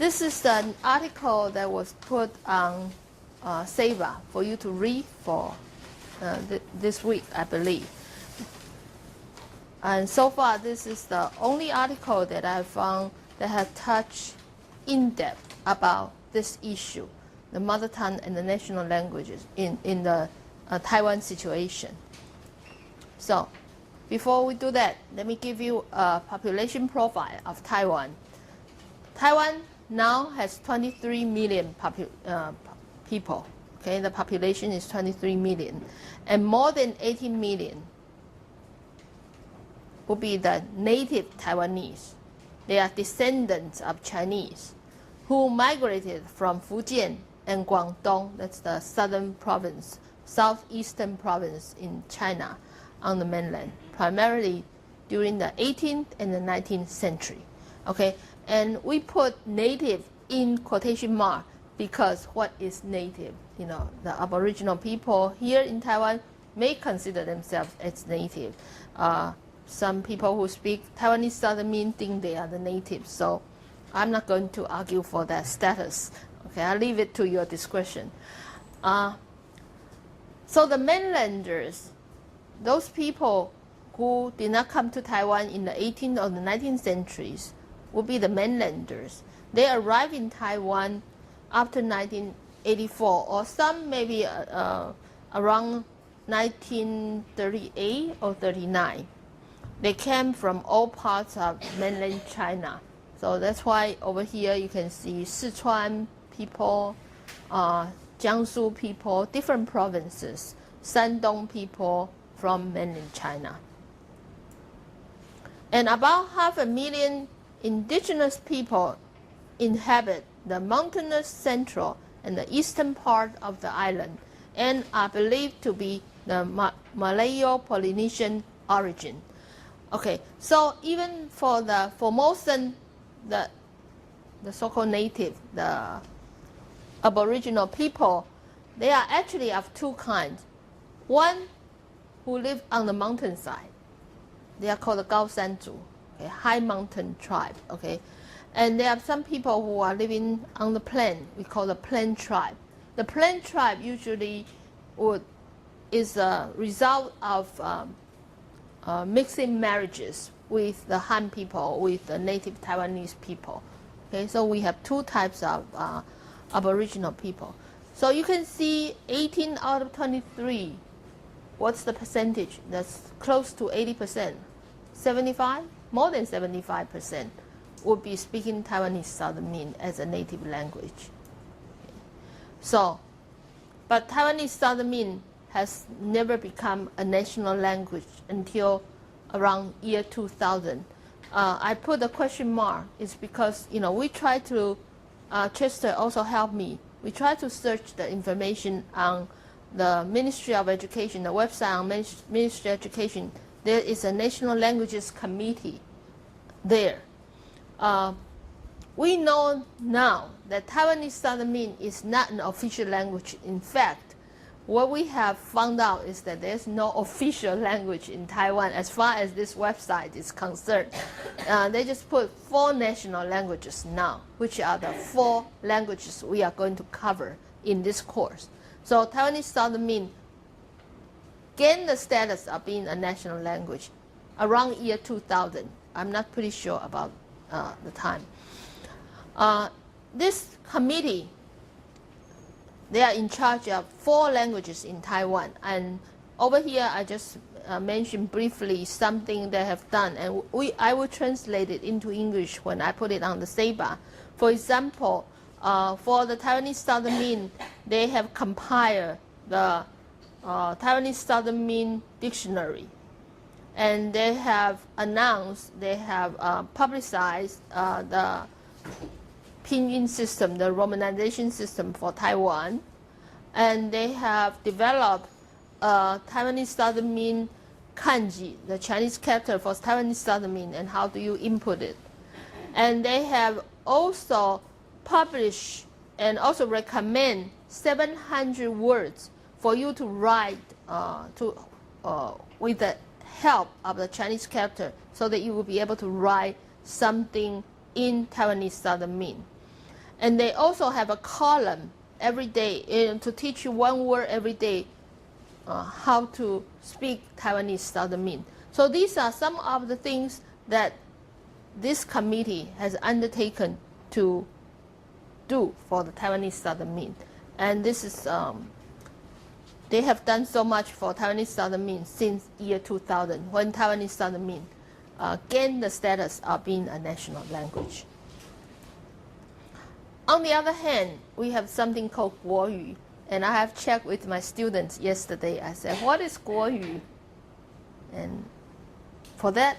This is an article that was put on SAVA for you to read for this week, I believe. And so far, this is the only article that I found that has touched in depth about this issue, the mother tongue and the national languages in the Taiwan situation. So, before we do that, let me give you a population profile of Taiwan. Taiwan now has 23 million people. Okay, the population is 23 million, and more than 18 million will be the native Taiwanese. They are descendants of Chinese who migrated from Fujian and Guangdong, that's the southern province, southeastern province in China on the mainland, primarily during the 18th and the 19th century. Okay, and we put native in quotation mark because what is native? You know, the Aboriginal people here in Taiwan may consider themselves as native. Some people who speak Taiwanese Southern Min think they are the natives, so I'm not going to argue for that status. Okay, I'll leave it to your discretion. So the mainlanders, those people who did not come to Taiwan in the 18th or the 19th centuries, will be the mainlanders. They arrived in Taiwan after 1984, or some maybe around 1938 or 39. They came from all parts of mainland China. So that's why over here you can see Sichuan people, Jiangsu people, different provinces, Shandong people from mainland China. And about 500,000 indigenous people inhabit the mountainous central and the eastern part of the island and are believed to be the Malayo-Polynesian origin. Okay, so even for the Formosan, the so-called native, the Aboriginal people, they are actually of two kinds. One who live on the mountainside. They are called the Gaosanzu, okay, high mountain tribe. Okay, and there are some people who are living on the plain. We call the plain tribe. The plain tribe usually is a result of mixing marriages with the Han people, with the native Taiwanese people. Okay, so we have two types of Aboriginal people. So you can see 18 out of 23. What's the percentage? That's close to 80%. 75? More than 75% would be speaking Taiwanese Southern Min as a native language. So, but Taiwanese Southern Min has never become a national language until around year 2000. I put a question mark. It's because, you know, we try to, Chester also helped me. We try to search the information on the Ministry of Education, the website on Ministry of Education. There is a National Languages Committee there. We know now that Taiwanese Southern Min is not an official language. In fact, what we have found out is that there's no official language in Taiwan as far as this website is concerned. They just put 4 national languages now, which are the 4 languages we are going to cover in this course. So Taiwanese Southern Min gained the status of being a national language around year 2000. I'm not pretty sure about the time. This committee, they are in charge of 4 languages in Taiwan. And over here, I just mentioned briefly something they have done. And I will translate it into English when I put it on the SABA. For example, for the Taiwanese Southern Min, they have compiled the Taiwanese Southern Min dictionary. And they have announced, they have publicized the pinyin system, the romanization system for Taiwan. And they have developed Taiwanese Southern Min kanji, the Chinese character for Taiwanese Southern Min, and how do you input it. And they have also published and also recommend 700 words for you to write with the help of the Chinese character so that you will be able to write something in Taiwanese Southern Min. And they also have a column every day to teach you one word every day, how to speak Taiwanese Southern Min. So these are some of the things that this committee has undertaken to do for the Taiwanese Southern Min. And this is, they have done so much for Taiwanese Southern Min since year 2000, when Taiwanese Southern Min gained the status of being a national language. On the other hand, we have something called 国语, and I have checked with my students yesterday. I said, what is 国语? And for that,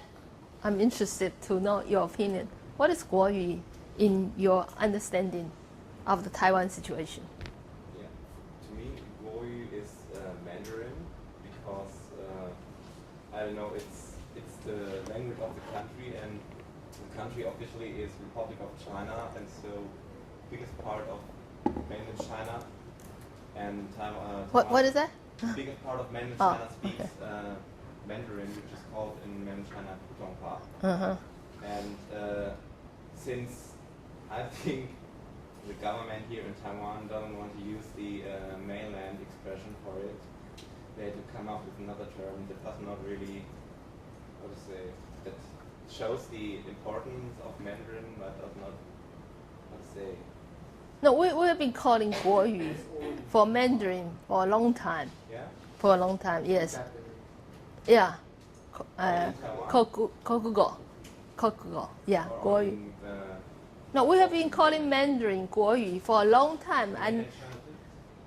I'm interested to know your opinion. What is 国语 in your understanding of the Taiwan situation? Yeah, to me, 国语 is Mandarin because I don't know, it's the language of the country, and the country officially is Republic of China, and so biggest part of mainland China and Taiwan. What is that? Biggest part of mainland China speaks Mandarin, which is called in mainland China Putonghua. And since I think the government here in Taiwan doesn't want to use the mainland expression for it, they had to come up with another term that does not really, how to say, that shows the importance of Mandarin, but does not, how to say. No, we have been calling 国语 for Mandarin for a long time. Yeah? For a long time, yes. Yeah. Kokugo. Yeah, 国语. No, we have been calling Mandarin 国语 for a long time. And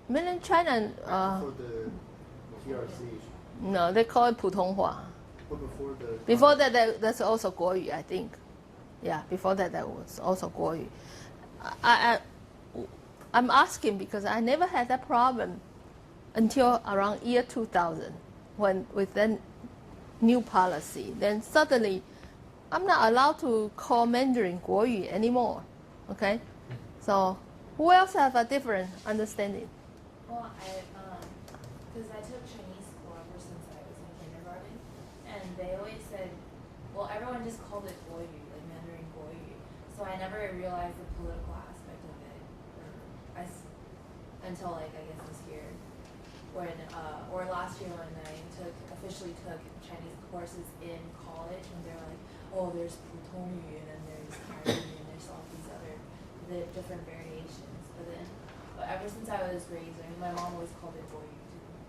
mainland China, for the PRC. no, they call it 普通话. But Before that, that's also 国语, I think. Yeah, before that was also 国语. I'm asking because I never had that problem until around year 2000, when with that new policy. Then suddenly, I'm not allowed to call Mandarin 国语 anymore. Okay, so who else have a different understanding? Well, because I took Chinese school ever since I was in kindergarten, and they always said, well, everyone just called it 国语, like Mandarin 国语. So I never realized the political aspect of it, until like I guess this year, when or last year when I officially took Chinese courses in college, and they're like, oh, there's 普通语, and then there's Mandarin, and there's all these the different variations. But ever since I was raised, I mean, my mom always called it 国语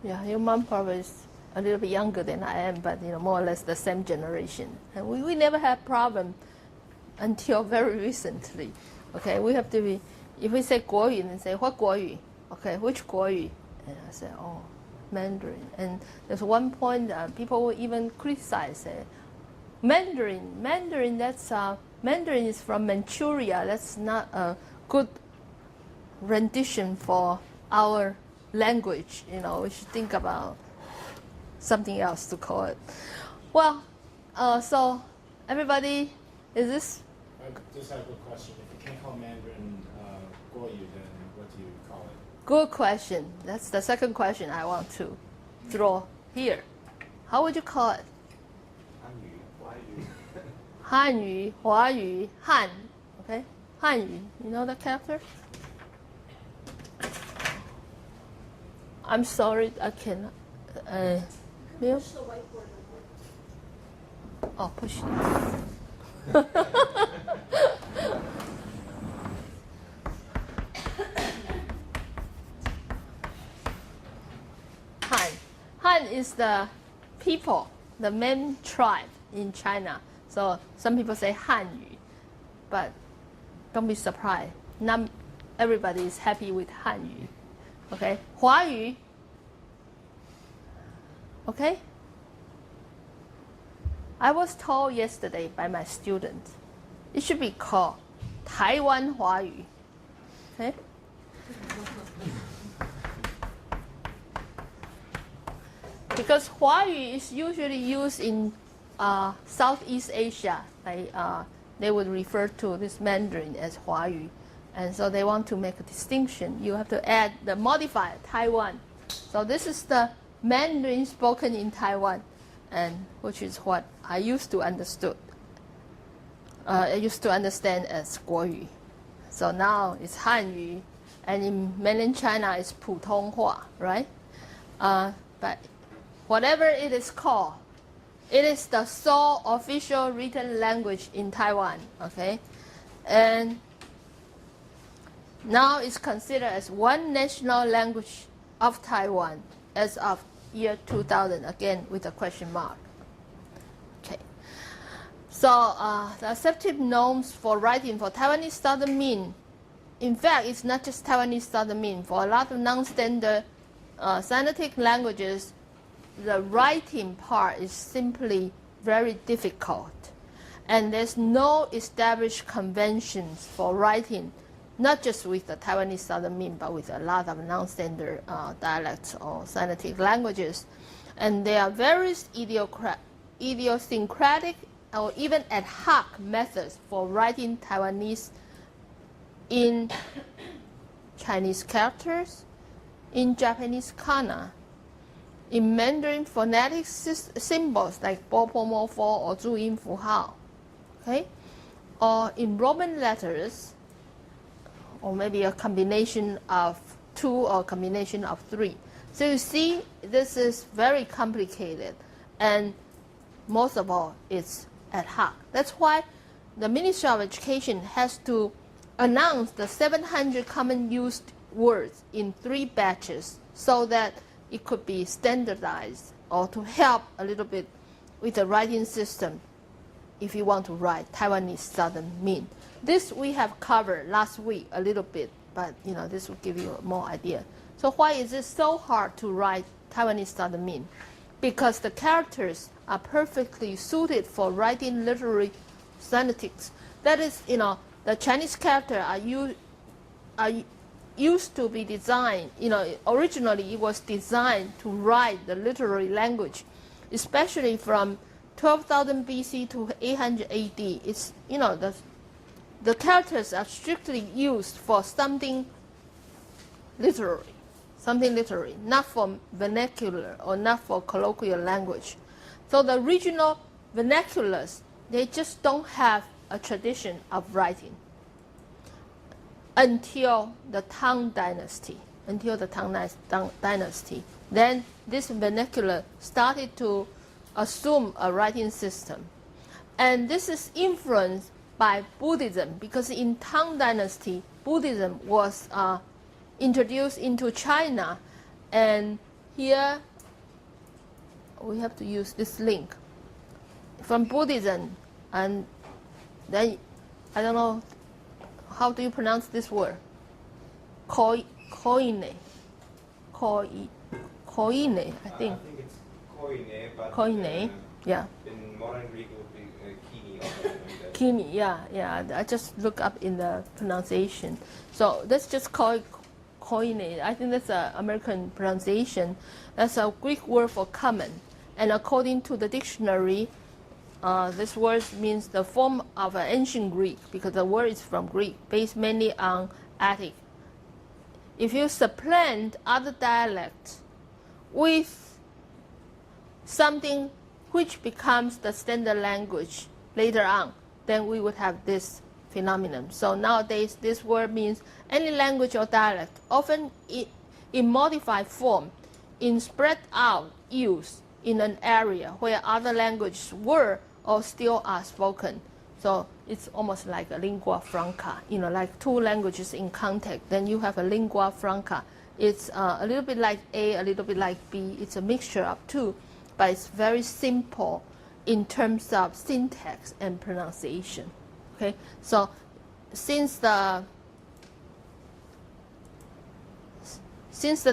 too. Yeah, your mom probably is a little bit younger than I am, but more or less the same generation. And we never had problem until very recently. Okay, we have to be, if we say 国语, then say what 国语? Okay, which 国语? And I say, oh, Mandarin. And there's one point people will even criticize, say, Mandarin. That's Mandarin is from Manchuria. That's not a good rendition for our language. We should think about something else to call it. Well, so everybody, is this? I just have a question. If you can't call Mandarin 国语, then what do you call it? Good question. That's the second question I want to throw here. How would you call it? 汉语,华语, Han. Okay? 汉语. You know the character? I'm sorry, I cannot. Push the whiteboard. Oh, push it. Han. Han is the people, the main tribe in China. So some people say 汉语, but don't be surprised. Not everybody is happy with 汉语. Okay? 华语. Okay? I was told yesterday by my student, it should be called 台湾华语. Okay? Because 华语 is usually used in Southeast Asia. They would refer to this Mandarin as 华语. And so they want to make a distinction. You have to add the modifier, Taiwan. So this is the Mandarin spoken in Taiwan, and which is what I used to understand as 国语. So now it's Hanyu, and in mainland China it's 普通话, right? But whatever it is called, it is the sole official written language in Taiwan, okay? And now it's considered as one national language of Taiwan as of year 2000, again with a question mark. Okay. So the accepted norms for writing for Taiwanese Southern Min, in fact, it's not just Taiwanese Southern Min. For a lot of non-standard Sinitic languages, the writing part is simply very difficult. And there's no established conventions for writing, not just with the Taiwanese Southern Min, but with a lot of non-standard dialects or Sinitic languages. And there are various idiosyncratic or even ad hoc methods for writing Taiwanese in Chinese characters, in Japanese kana, in Mandarin phonetic symbols like 波波摸佛 or 注音符号, okay, or in Roman letters, or maybe a combination of 2 or a combination of 3. So you see, this is very complicated, and most of all, it's ad hoc. That's why the Ministry of Education has to announce the 700 common used words in 3 batches so that it could be standardized or to help a little bit with the writing system if you want to write Taiwanese Southern Min. This we have covered last week a little bit, but this will give you more idea. So why is it so hard to write Taiwanese Southern Min? Because the characters are perfectly suited for writing literary sonetics. That is, the Chinese character are used to be designed, originally it was designed to write the literary language, especially from 12,000 BC to 800 AD. It's, the characters are strictly used for something literary, not for vernacular or not for colloquial language. So the regional vernaculars, they just don't have a tradition of writing until the Tang Dynasty. Then this vernacular started to assume a writing system. And this is influenced by Buddhism, because in Tang Dynasty, Buddhism was introduced into China. And here we have to use this link from Buddhism. And then, I don't know, how do you pronounce this word? Koine, I think. I think it's koine, but Koine, yeah. in modern Greek it would be kini or something like that. Kini, yeah. I just look up in the pronunciation. So let's just call it koine. I think that's an American pronunciation. That's a Greek word for common. And according to the dictionary, this word means the form of an ancient Greek, because the word is from Greek, based mainly on Attic. If you supplant other dialects with something which becomes the standard language later on, then we would have this phenomenon. So nowadays, this word means any language or dialect, often in modified form, in spread out use in an area where other languages were or still are spoken. So it's almost like a lingua franca, like 2 languages in contact. Then you have a lingua franca. It's a little bit like A, a little bit like B. It's a mixture of 2, but it's very simple in terms of syntax and pronunciation. Okay, so since the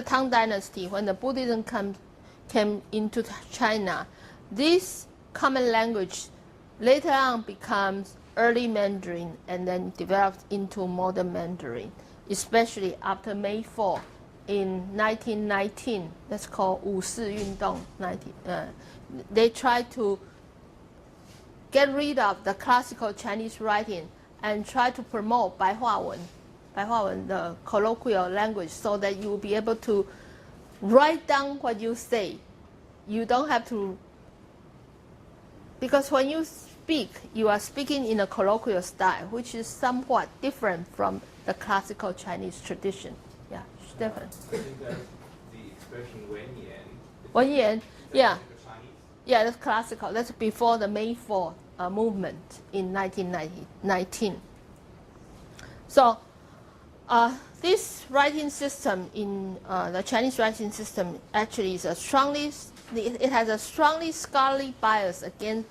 Tang Dynasty, when the Buddhism came into China, this common language later on becomes early Mandarin and then developed into modern Mandarin, especially after May 4 in 1919. That's called 五四运动. They tried to get rid of the classical Chinese writing and try to promote 白话文, the colloquial language, so that you will be able to write down what you say. You don't have to, because when you speak, you are speaking in a colloquial style, which is somewhat different from the classical Chinese tradition. Yeah, Stefan. I think there's the expression 文言. Wen Yan, yeah. Chinese? Yeah, that's classical. That's before the May 4 movement in 1919. So this writing system in the Chinese writing system actually is it has a strongly scholarly bias against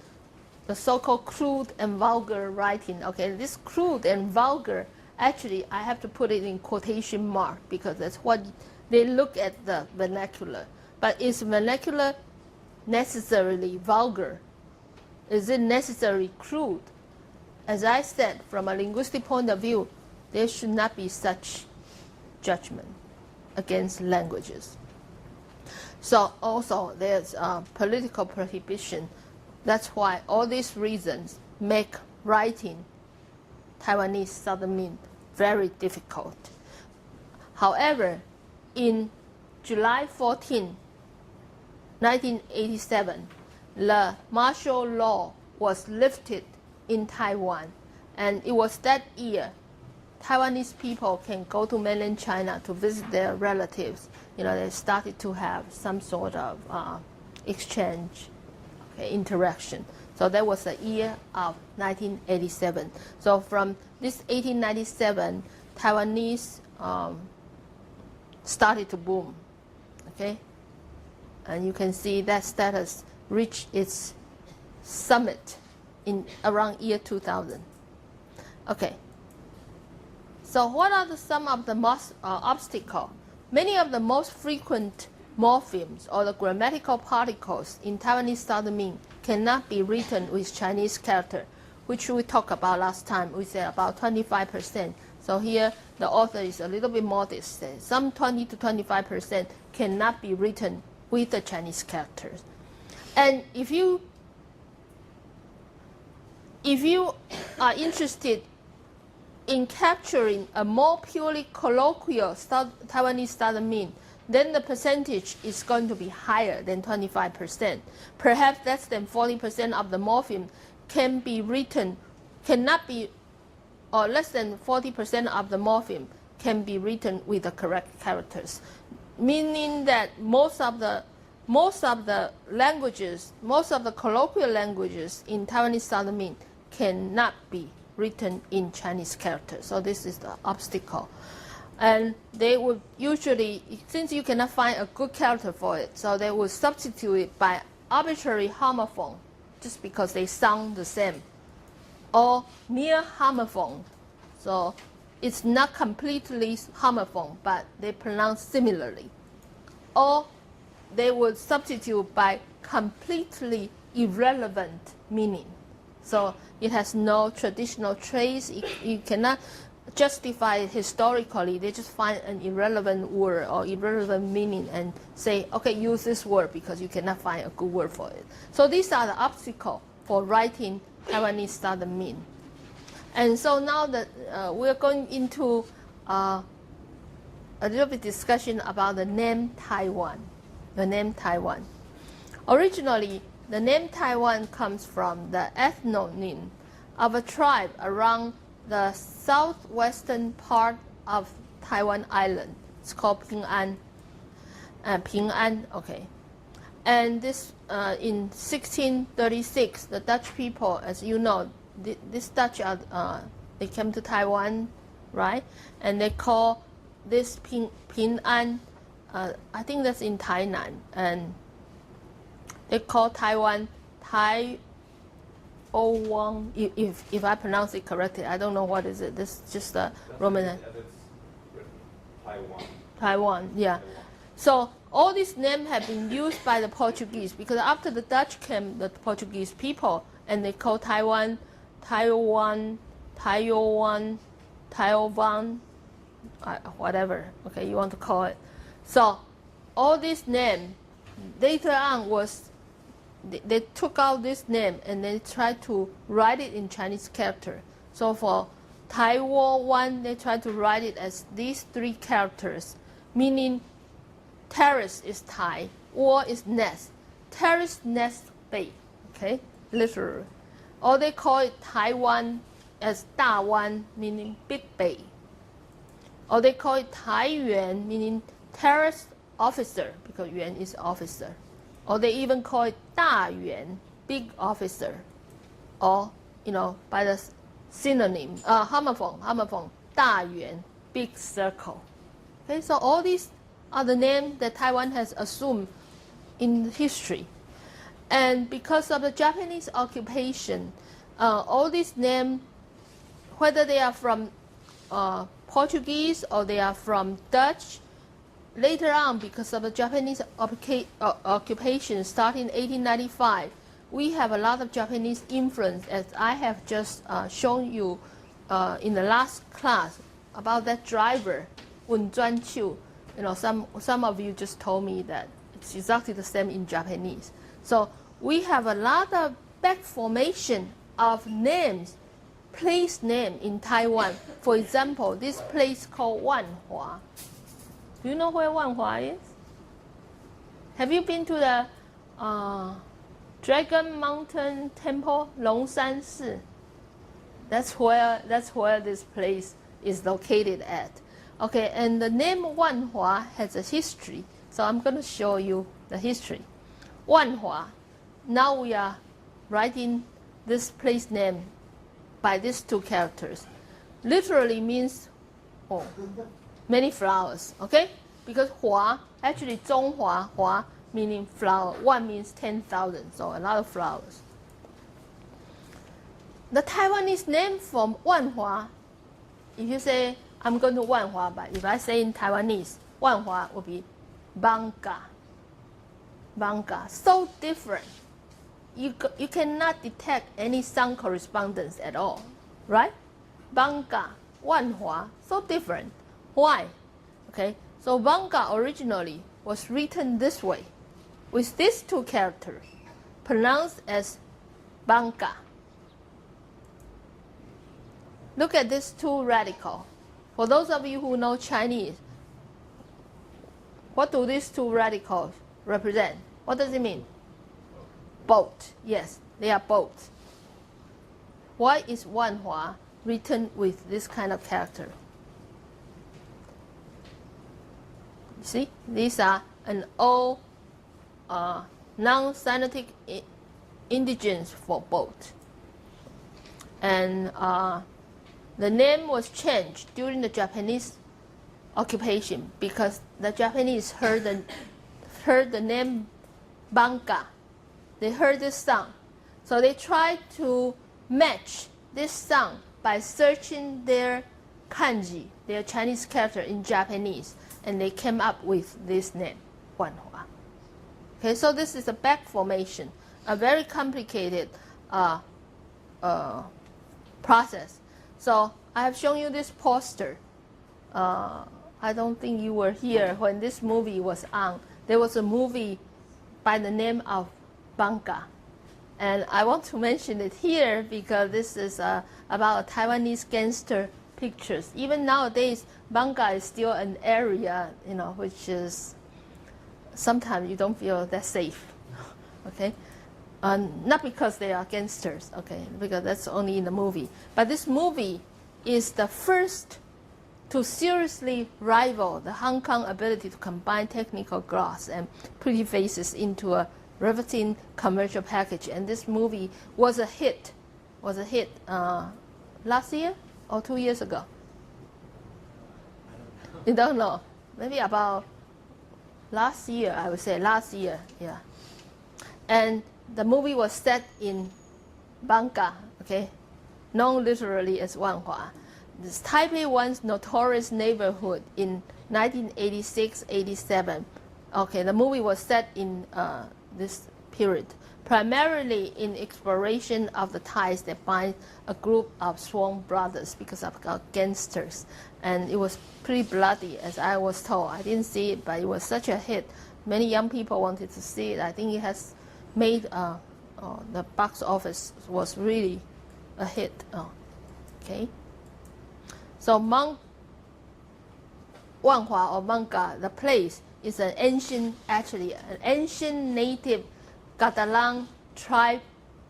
the so-called crude and vulgar writing. Okay, this crude and vulgar, actually I have to put it in quotation mark because that's what they look at the vernacular. But is vernacular necessarily vulgar? Is it necessarily crude? As I said, from a linguistic point of view, there should not be such judgment against languages. So also there's political prohibition. That's why all these reasons make writing Taiwanese Southern Min very difficult. However, in July 14, 1987, the martial law was lifted in Taiwan, and it was that year Taiwanese people can go to mainland China to visit their relatives. You know, they started to have some sort of exchange, interaction. So that was the year of 1987. So from this 1897, Taiwanese started to boom. Okay, and you can see that status reached its summit in around year 2000. Okay. So what are some of the most obstacles? Many of the most frequent morphemes or the grammatical particles in Taiwanese Southern Min cannot be written with Chinese character, which we talked about last time. We said about 25%. So here the author is a little bit modest. Some 20 to 25% cannot be written with the Chinese characters. And if you are interested in capturing a more purely colloquial Taiwanese Southern Min, then the percentage is going to be higher than 25%. Perhaps less than 40% of the morpheme can be written, cannot be, or less than 40% of the morpheme can be written with the correct characters. Meaning that most of the languages, most of the colloquial languages in Taiwanese Southern Min cannot be written in Chinese characters. So this is the obstacle. And they would usually, since you cannot find a good character for it, so they would substitute it by arbitrary homophone, just because they sound the same, or near homophone. So it's not completely homophone, but they pronounce similarly. Or they would substitute by completely irrelevant meaning. So it has no traditional trace. You cannot justify it historically. They just find an irrelevant word or irrelevant meaning and say, okay, use this word because you cannot find a good word for it. So these are the obstacles for writing Taiwanese Southern Min. And so now that we're going into a little bit discussion about the name Taiwan. The name Taiwan. Originally, the name Taiwan comes from the ethnonym of a tribe around the southwestern part of Taiwan Island. It's called Ping'an. Ping'an, okay. And this, in 1636, the Dutch people, as you know, this Dutch, they came to Taiwan, right? And they call this Ping'an, I think that's in Tainan, and they call Taiwan Tai O1, if I pronounce it correctly. I don't know what is it. This is just a Roman. Taiwan. Taiwan, yeah. Taiwan. So all these names have been used by the Portuguese because after the Dutch came the Portuguese people, and they call Taiwan, Taiwan, Taiwan, Taiwan, whatever. Okay, you want to call it. So all these names later on was. They took out this name and they tried to write it in Chinese character. So for Taiwan, they tried to write it as these three characters, meaning terrace is Tai, or is nest. Terrace nest bay, okay, literally. or they call it Taiwan as 大湾 meaning big bay, or they call it Tai-yuan meaning terrorist officer because yuan is officer, or they even call it 大yuan big officer, or by the synonym homophone 大yuan big circle. Okay, so all these are the names that Taiwan has assumed in history. And because of the Japanese occupation, all these names, whether they are from Portuguese or they are from Dutch, later on, because of the Japanese occupation starting in 1895, we have a lot of Japanese influence, as I have just shown you in the last class about that driver, Wen Zhuanqiu. Some of you just told me that it's exactly the same in Japanese. So we have a lot of back formation of names, place name in Taiwan. For example, this place called Wanhua. Do you know where Wanhua is? Have you been to the Dragon Mountain Temple, Longshan Si? That's where this place is located at. Okay, and the name Wanhua has a history, so I'm going to show you the history. Wanhua, now we are writing this place name by these two characters. Literally means many flowers, okay? Because Hua, actually Zhonghua, Hua meaning flower, Wan means 10,000, so a lot of flowers. The Taiwanese name from Wanhua, if you say, I'm going to Wanhua, but if I say in Taiwanese, Wanhua will be Bangka. Bangka, so different. You cannot detect any sound correspondence at all, right? Bangka, Wanhua, so different. Why? Okay, so Bangka originally was written this way, with these two characters, pronounced as Bangka. Look at these two radicals. For those of you who know Chinese, what do these two radicals represent? What does it mean? Boat. Yes, they are boats. Why is Wanhua written with this kind of character? You see, these are an old non-Semitic indigens for boat. And the name was changed during the Japanese occupation because the Japanese heard the name Bangka. They heard this sound. So they tried to match this sound by searching their kanji, their Chinese character in Japanese, and they came up with this name, Wanhua. Okay, so this is a back formation, a very complicated process. So I have shown you this poster. I don't think you were here when this movie was on. There was a movie by the name of Bangka. And I want to mention it here because this is about Taiwanese gangster pictures. Even nowadays, Bangka is still an area, which is sometimes you don't feel that safe. Okay, not because they are gangsters. Okay, because that's only in the movie. But this movie is the first to seriously rival the Hong Kong ability to combine technical gloss and pretty faces into a riveting commercial package. And this movie was a hit. Last year or 2 years ago? You don't know? Maybe about last year, I would say last year, yeah. And the movie was set in Bangka, okay, known literally as Wanhua. This Taipei once notorious neighborhood in 1986-87. Okay, the movie was set in this period, primarily in exploration of the ties that bind a group of sworn brothers because of gangsters. And it was pretty bloody, as I was told. I didn't see it, but it was such a hit. Many young people wanted to see it. I think it has made the box office was really a hit. Okay. So Wanhua or Bangka, the place, is an ancient native Catalan tribe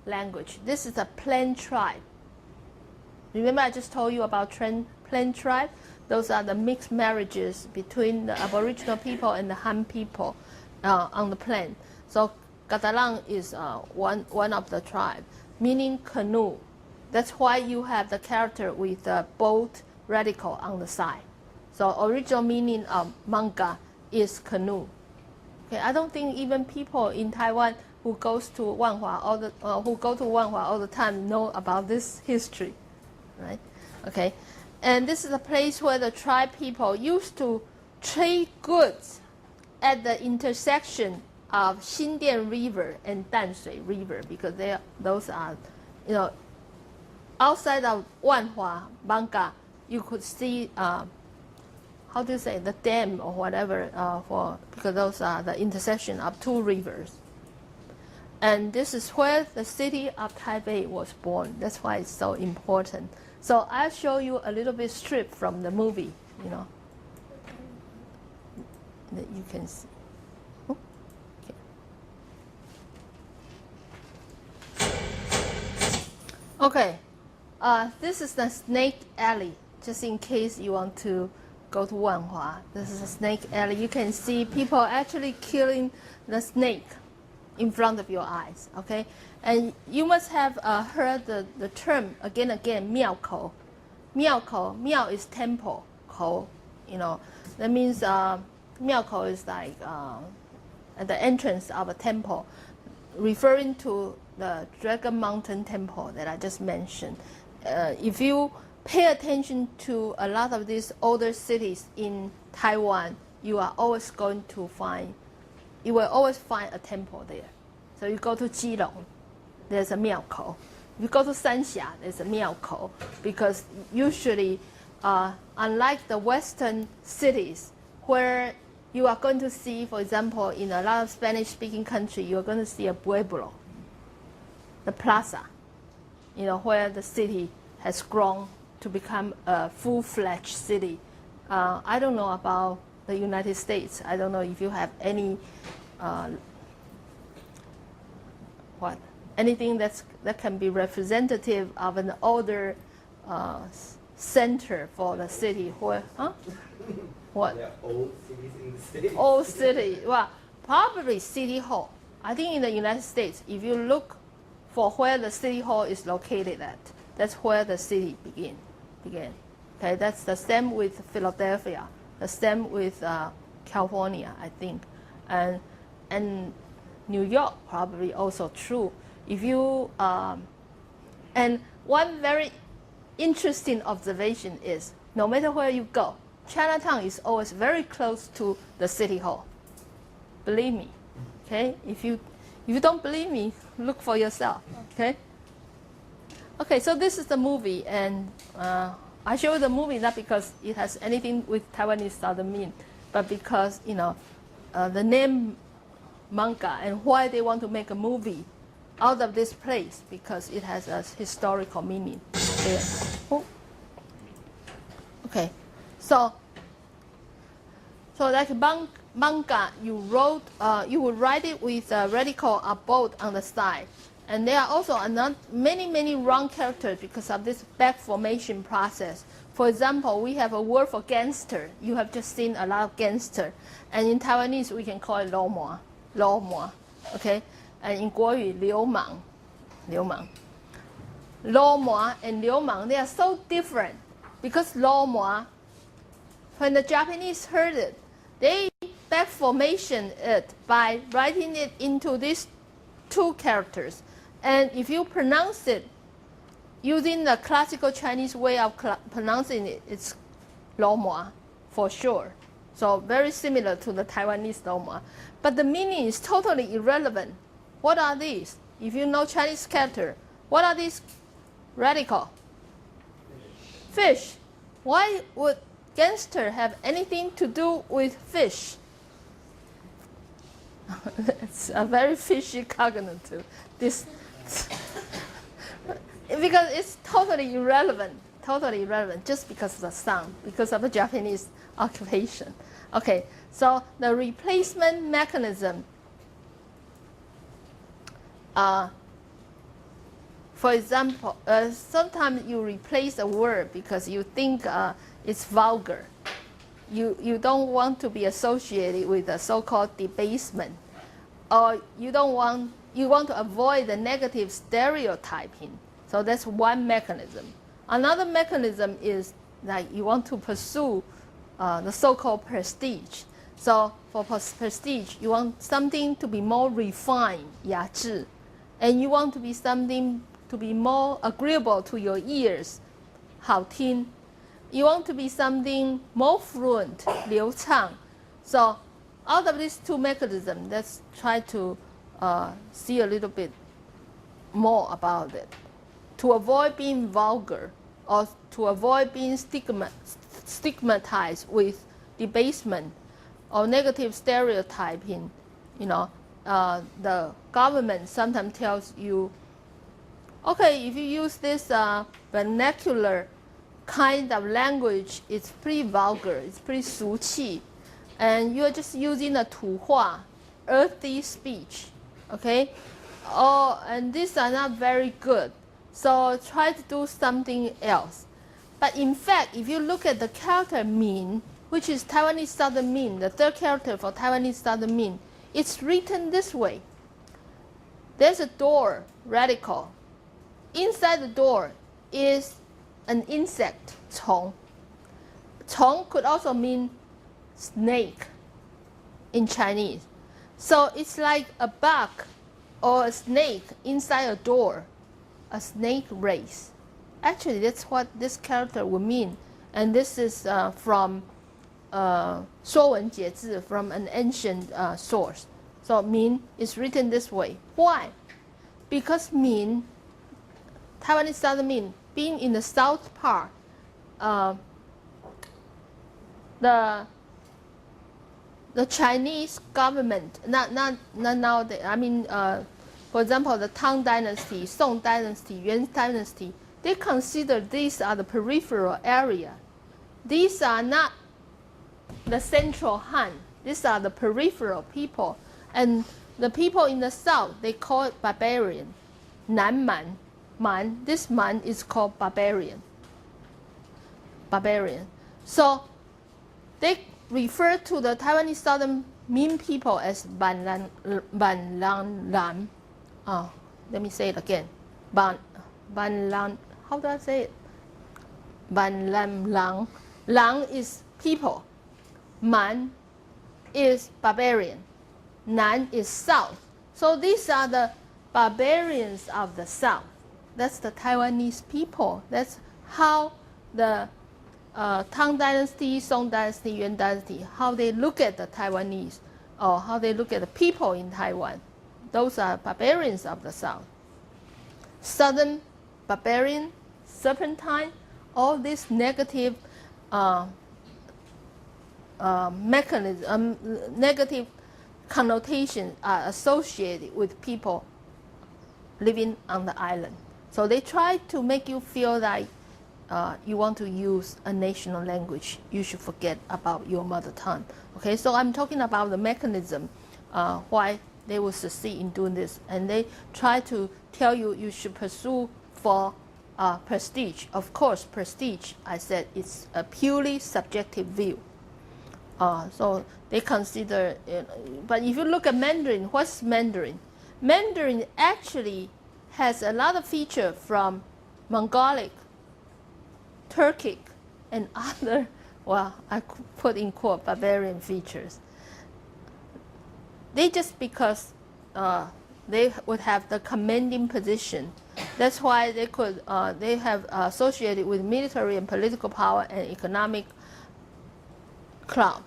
language. This is a plain tribe. Remember I just told you about plain tribe? Those are the mixed marriages between the Aboriginal people and the Han people on the plain. So Catalan is one of the tribe, meaning canoe. That's why you have the character with the boat radical on the side. So original meaning of manga is canoe. Okay, I don't think even people in Taiwan who go to Wanhua all the time know about this history, right? Okay, and this is a place where the tribe people used to trade goods at the intersection of Xindian River and Danshui River, because those are, outside of Wanhua, Bangka, you could see, how do you say, the dam or whatever, because those are the intersection of two rivers. And this is where the city of Taipei was born. That's why it's so important. So I'll show you a little bit strip from the movie, that you can see. Okay, this is the snake alley, just in case you want to go to Wanhua. This is a snake alley. You can see people actually killing the snake in front of your eyes, okay? And you must have heard the term again, miao-kou. Miao-kou, miao is temple, kou, that means miao-kou is like at the entrance of a temple, referring to the Dragon Mountain Temple that I just mentioned. If you pay attention to a lot of these older cities in Taiwan, you will always find a temple there. So you go to Keelung, there's a miao-kou. If you go to Sanxia, there's a miao-kou, because usually, unlike the Western cities, where you are going to see, for example, in a lot of Spanish-speaking countries, you're going to see a pueblo, the plaza, where the city has grown to become a full-fledged city. I don't know about the United States. I don't know if you have any anything that can be representative of an older center for the city. Where, what? There are old cities in the States. Old city. Well, probably City Hall. I think in the United States, if you look for where the City Hall is located at, that's where the city began. Okay, that's the same with Philadelphia, the same with California, I think, and New York probably also true. If you and one very interesting observation is, no matter where you go, Chinatown is always very close to the City Hall. Believe me, okay? If you don't believe me, look for yourself, okay? Okay, so this is the movie, and I show you the movie not because it has anything with Taiwanese Southern mean, but because the name manga and why they want to make a movie out of this place, because it has a historical meaning there. Oh. Okay, so like manga, you would write it with a radical or bold on the side. And there are also many wrong characters because of this back formation process. For example, we have a word for gangster. You have just seen a lot of gangster. And in Taiwanese, we can call it 流氓, okay? And in 国语, 流氓. 流氓 and 流氓, they are so different. Because 流氓, when the Japanese heard it, they back formation it by writing it into these two characters. And if you pronounce it using the classical Chinese way of pronouncing it, it's 流氓 for sure. So very similar to the Taiwanese 流氓. But the meaning is totally irrelevant. What are these? If you know Chinese character, what are these radical? Fish. Why would gangster have anything to do with fish? It's a very fishy cognitive. Because it's totally irrelevant, just because of the sound, because of the Japanese occupation. Okay, so the replacement mechanism for example, sometimes you replace a word because you think it's vulgar. You don't want to be associated with the so-called debasement, or you want to avoid the negative stereotyping. So that's one mechanism. Another mechanism is that you want to pursue the so-called prestige. So for prestige, you want something to be more refined, 雅致, and you want to be something to be more agreeable to your ears, 好听. You want to be something more fluent, 流畅. So out of these two mechanisms, let's try to see a little bit more about it. To avoid being vulgar, or to avoid being stigmatized with debasement or negative stereotyping, the government sometimes tells you, okay, if you use this vernacular kind of language, it's pretty vulgar, it's pretty 俗气, and you're just using a 土话, earthy speech, okay? And these are not very good. So try to do something else. But in fact, if you look at the character Min, which is Taiwanese Southern Min, the third character for Taiwanese Southern Min, it's written this way. There's a door, radical. Inside the door is an insect, 虫. 虫 could also mean snake in Chinese. So it's like a bug or a snake inside a door, a snake race. Actually, that's what this character would mean. And this is from 说文解字, from an ancient source. So Min is written this way. Why? Because Min, Taiwanese Southern Min, being in the south part, the Chinese government, not now, for example, the Tang Dynasty, Song Dynasty, Yuan Dynasty, they consider these are the peripheral area. These are not the central Han. These are the peripheral people. And the people in the south, they call it barbarian. Nan Man. Man. This Man is called barbarian. Barbarian. So they refer to the Taiwanese Southern Min people as Ban Lang Lam. Let me say it again. Ban Lang. How do I say it? Ban Lam Lang. Lang is people. Man is barbarian. Nan is south. So these are the barbarians of the south. That's the Taiwanese people. That's how the Tang Dynasty, Song Dynasty, Yuan Dynasty, how they look at the Taiwanese, or how they look at the people in Taiwan. Those are barbarians of the south. Southern barbarian, serpentine, all these negative negative connotations are associated with people living on the island. So they try to make you feel like you want to use a national language. You should forget about your mother tongue. Okay, so I'm talking about the mechanism why they will succeed in doing this. And they try to tell you you should pursue for prestige. Of course, prestige, I said, it's a purely subjective view. So they consider, but if you look at Mandarin, what's Mandarin? Mandarin actually has a lot of features from Mongolic, Turkic, and other, well, I put in quote, barbarian features. They just because they would have the commanding position. That's why they could, they have associated with military and political power and economic clout.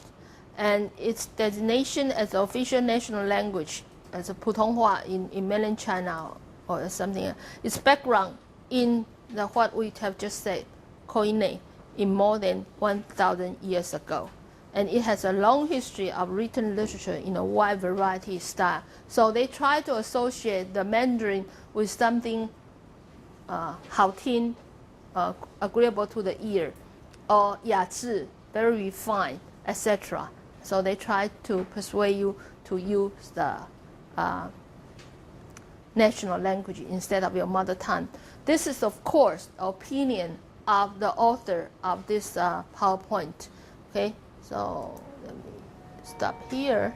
And its designation as official national language, as a 普通话 in mainland China or something, its background in the what we have just said, Koine, in more than 1,000 years ago. And it has a long history of written literature in a wide variety of style. So they try to associate the Mandarin with something 好听, agreeable to the ear, or 雅致, very refined, etc. So they try to persuade you to use the national language instead of your mother tongue. This is, of course, opinion of the author of this PowerPoint. Okay, so let me stop here.